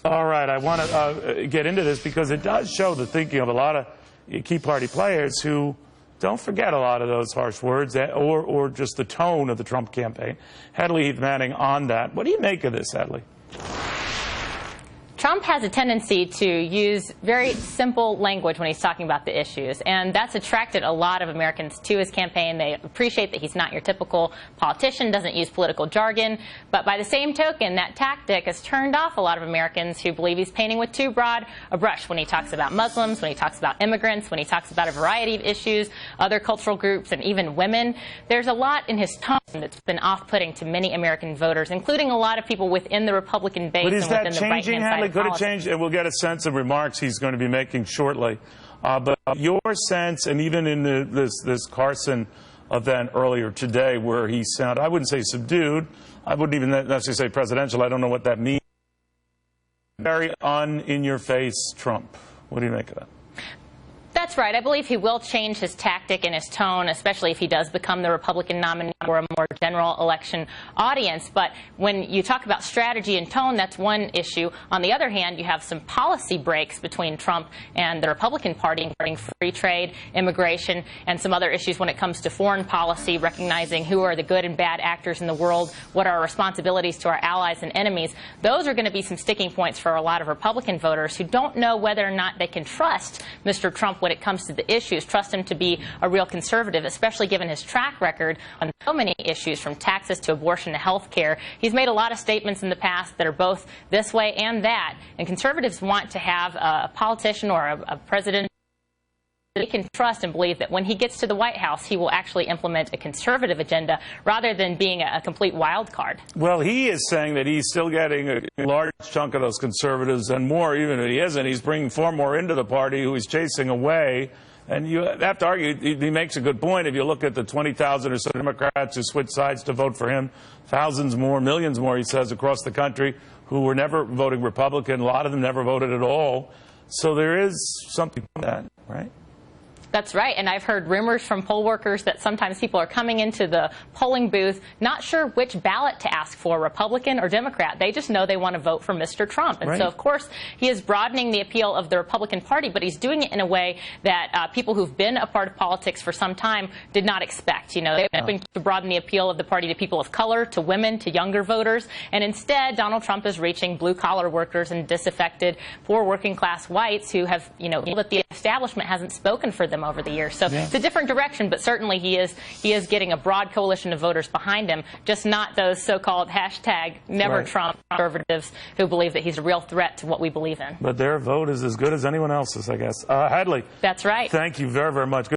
All right, I want to get into this because it does show the thinking of a lot of key party players who don't forget a lot of those harsh words or just the tone of the Trump campaign. Hedley Heath Manning on that. What do you make of this, Hedley? Trump has a tendency to use very simple language when he's talking about the issues, and that's attracted a lot of Americans to his campaign. They appreciate that he's not your typical politician, doesn't use political jargon, but by the same token, that tactic has turned off a lot of Americans who believe he's painting with too broad a brush when he talks about Muslims, when he talks about immigrants, when he talks about a variety of issues, other cultural groups, and even women. There's a lot in his tone that's been off-putting to many American voters, including a lot of people within the Republican base and within the right-hand side. Could it change? And we'll get a sense of remarks he's going to be making shortly. But your sense, and even in this Carson event earlier today where he sounded, I wouldn't say subdued, I wouldn't even necessarily say presidential, I don't know what that means. Very in-your-face Trump. What do you make of that? That's right. I believe he will change his tactic and his tone, especially if he does become the Republican nominee for a more general election audience. But when you talk about strategy and tone, that's one issue. On the other hand, you have some policy breaks between Trump and the Republican Party, including free trade, immigration, and some other issues when it comes to foreign policy, recognizing who are the good and bad actors in the world, what are our responsibilities to our allies and enemies. Those are going to be some sticking points for a lot of Republican voters who don't know whether or not they can trust Mr. Trump when it comes to the issues, trust him to be a real conservative, especially given his track record on so many issues, from taxes to abortion to health care. He's made a lot of statements in the past that are both this way and that, and conservatives want to have a politician or a president they can trust and believe that when he gets to the White House, he will actually implement a conservative agenda rather than being a complete wild card. Well, he is saying that he's still getting a large chunk of those conservatives and more, even if he isn't. He's bringing far more into the party who he's chasing away. And you have to argue, he makes a good point. If you look at the 20,000 or so Democrats who switched sides to vote for him, thousands more, millions more, he says, across the country who were never voting Republican. A lot of them never voted at all. So there is something to that, right? That's right, and I've heard rumors from poll workers that sometimes people are coming into the polling booth not sure which ballot to ask for, Republican or Democrat. They just know they want to vote for Mr. Trump. And so, of course, he is broadening the appeal of the Republican Party, but he's doing it in a way that people who've been a part of politics for some time did not expect. You know, they've been to broaden the appeal of the party to people of color, to women, to younger voters, and instead Donald Trump is reaching blue-collar workers and disaffected, poor working-class whites who have, you know, that the establishment hasn't spoken for them over the years. So it's a different direction, but certainly he is getting a broad coalition of voters behind him, just not those so-called hashtag never Trump conservatives who believe that he's a real threat to what we believe in. But their vote is as good as anyone else's, I guess. Hedley. That's right. Thank you very, very much.